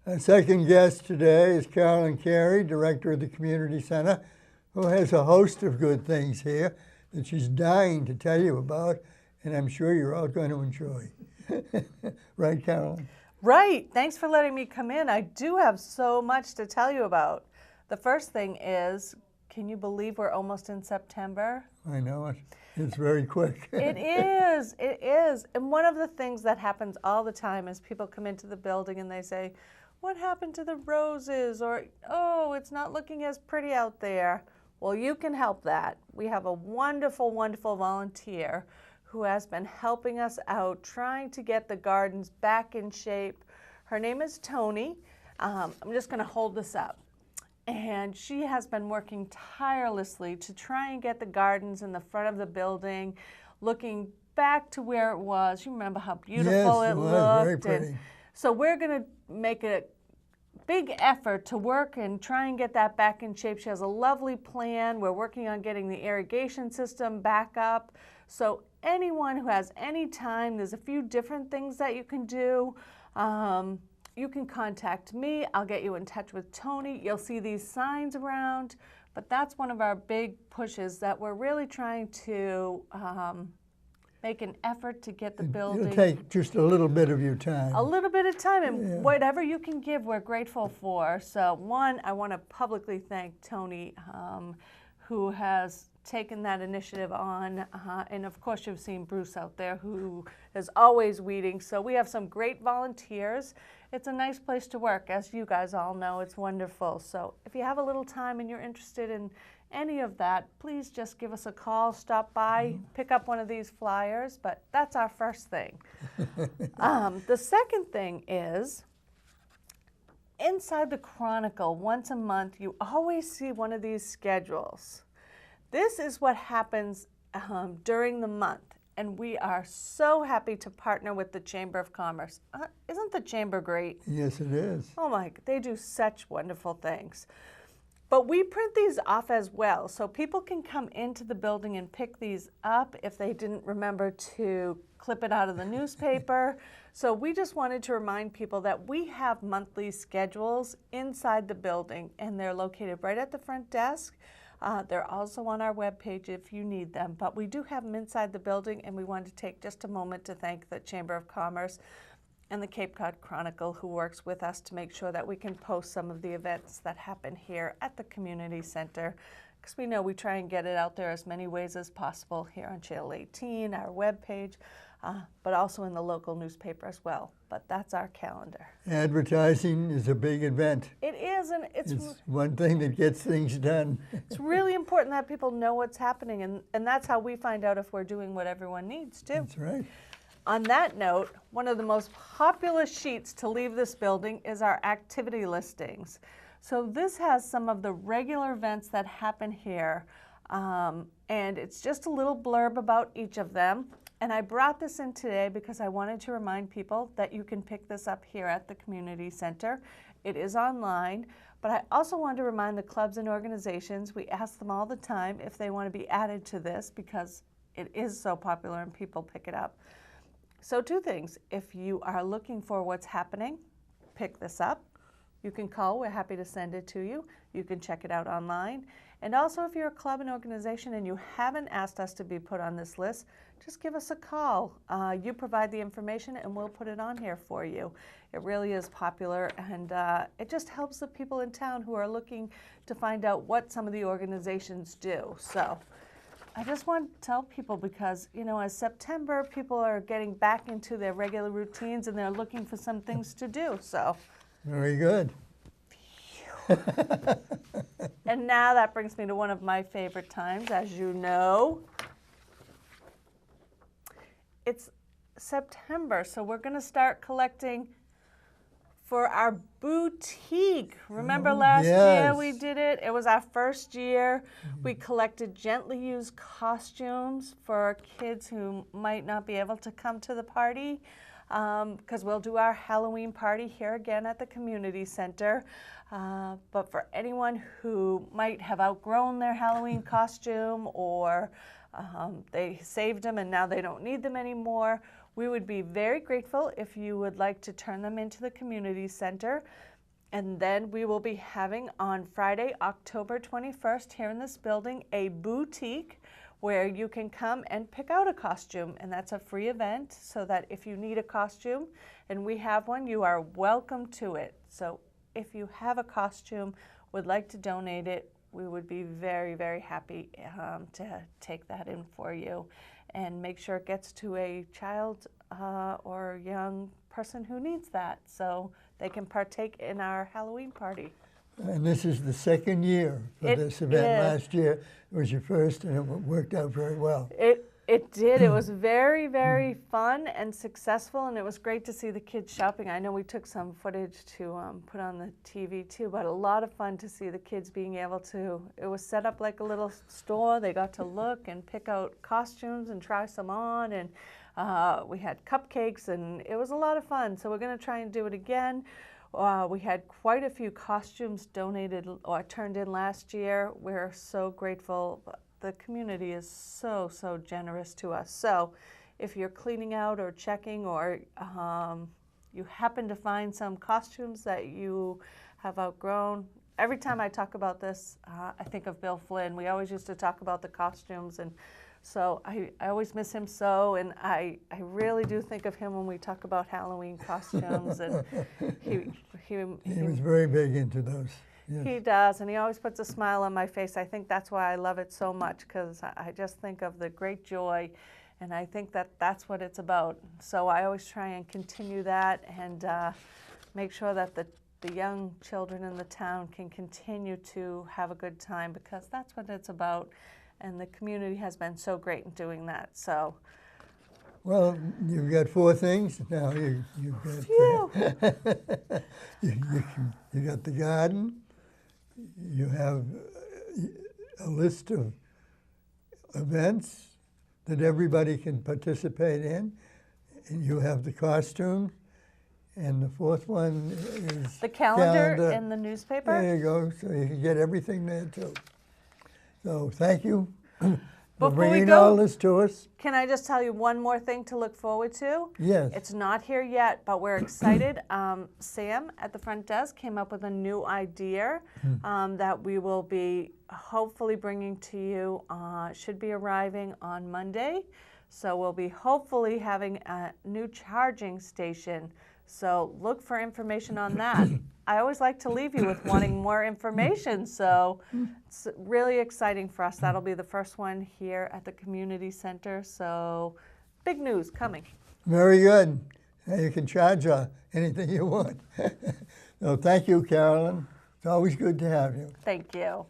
Our second guest today is Carolyn, Director of the Community Center, who has a host of good things here that she's dying to tell you about, and I'm sure you're all going to enjoy. Right, Carolyn? Right. Thanks for letting me come in. I do have so much to tell you about. The first thing is, can you believe we're almost in September? I know it. It's very quick. It is. It is. And one of the things that happens all the time is people come into the building and they say, what happened to the roses? Or, oh, it's not looking as pretty out there. Well, you can help that. We have a wonderful, wonderful volunteer who has been helping us out, trying to get the gardens back in shape. Her name is Tony. I'm just going to hold this up. And she has been working tirelessly to try and get the gardens in the front of the building looking back to where it was. You remember how beautiful it looked. Very pretty. And so we're going to make a big effort to work and try and get that back in shape. She has a lovely plan. We're working on getting the irrigation system back up. So anyone who has any time, there's a few different things that you can do. You can contact me. I'll get you in touch with Tony. You'll see these signs around. But that's one of our big pushes, that we're really trying to make an effort to get the building. It'll take just a little bit of your time. A little bit of time, and whatever you can give, we're grateful for. So one, I want to publicly thank Tony, who has taken that initiative on, and of course you've seen Bruce out there, who is always weeding. So we have some great volunteers. It's a nice place to work, as you guys all know. It's wonderful. So if you have a little time and you're interested in any of that, please just give us a call, stop by, pick up one of these flyers. But that's our first thing. The second thing is, inside the Chronicle, once a month, you always see one of these schedules. This is what happens during the month, and we are so happy to partner with the Chamber of Commerce. Isn't the Chamber great? Yes, it is. Oh my, they do such wonderful things. But we print these off as well, so people can come into the building and pick these up if they didn't remember to clip it out of the newspaper. So we just wanted to remind people that we have monthly schedules inside the building, and they're located right at the front desk. They're also on our webpage if you need them, but we do have them inside the building, and we wanted to take just a moment to thank the Chamber of Commerce and the Cape Cod Chronicle, who works with us to make sure that we can post some of the events that happen here at the community center, because we know we try and get it out there as many ways as possible here on Channel 18, our webpage, but also in the local newspaper as well. But that's our calendar. Advertising is a big event. It is, and It's one thing that gets things done. It's really important that people know what's happening, and that's how we find out if we're doing what everyone needs to. That's right. On that note, one of the most popular sheets to leave this building is our activity listings. So this has some of the regular events that happen here, and it's just a little blurb about each of them. And I brought this in today because I wanted to remind people that you can pick this up here at the community center. It is online, but I also wanted to remind the clubs and organizations, we ask them all the time if they want to be added to this because it is so popular and people pick it up. So two things: if you are looking for what's happening, pick this up. You can call, we're happy to send it to you. You can check it out online. And also, if you're a club and organization and you haven't asked us to be put on this list, just give us a call. You provide the information and we'll put it on here for you. It really is popular, and it just helps the people in town who are looking to find out what some of the organizations do. So I just want to tell people, because, you know, as September, people are getting back into their regular routines and they're looking for some things to do. So very good. And now that brings me to one of my favorite times, as you know. It's September, so we're going to start collecting for our boutique. Remember last year we did it? It was our first year. We collected gently used costumes for kids who might not be able to come to the party, because we'll do our Halloween party here again at the community center. But for anyone who might have outgrown their Halloween costume, or they saved them and now they don't need them anymore, we would be very grateful if you would like to turn them into the community center. And then we will be having on Friday, October 21st, here in this building, a boutique where you can come and pick out a costume. And that's a free event, so that if you need a costume and we have one, you are welcome to it. So if you have a costume, would like to donate it, we would be very, very happy to take that in for you and make sure it gets to a child or young person who needs that, so they can partake in our Halloween party. And this is the second year for this event. Is. Last year was your first, and it worked out very well. It did. It was very, very fun and successful, and it was great to see the kids shopping. I know we took some footage to put on the TV too, but a lot of fun to see the kids being able to, it was set up like a little store. They got to look and pick out costumes and try some on, and we had cupcakes, and it was a lot of fun. So we're going to try and do it again. We had quite a few costumes donated or turned in last year. We're so grateful. The community is so, so generous to us. So if you're cleaning out or checking, or you happen to find some costumes that you have outgrown, every time I talk about this, I think of Bill Flynn. We always used to talk about the costumes, and so I always miss him so, and I really do think of him when we talk about Halloween costumes. And he was very big into those. Yes. He does, and he always puts a smile on my face. I think that's why I love it so much, because I just think of the great joy, and I think that that's what it's about. So I always try and continue that and make sure that the young children in the town can continue to have a good time, because that's what it's about, and the community has been so great in doing that. So. Well, you've got 4 things now. You've got you got the garden. You have a list of events that everybody can participate in, and you have the costume, and the 4th one is the calendar in the newspaper. There you go, so you can get everything there too. So thank you for bringing all this to us. Can I just tell you one more thing to look forward to? Yes. It's not here yet, but we're excited. Sam at the front desk came up with a new idea that we will be hopefully bringing to you. Should be arriving on Monday. So we'll be hopefully having a new charging station. So look for information on that. I always like to leave you with wanting more information, so it's really exciting for us. That'll be the first one here at the community center, so big news coming. Very good. You can charge anything you want. So thank you, Carolyn. It's always good to have you. Thank you.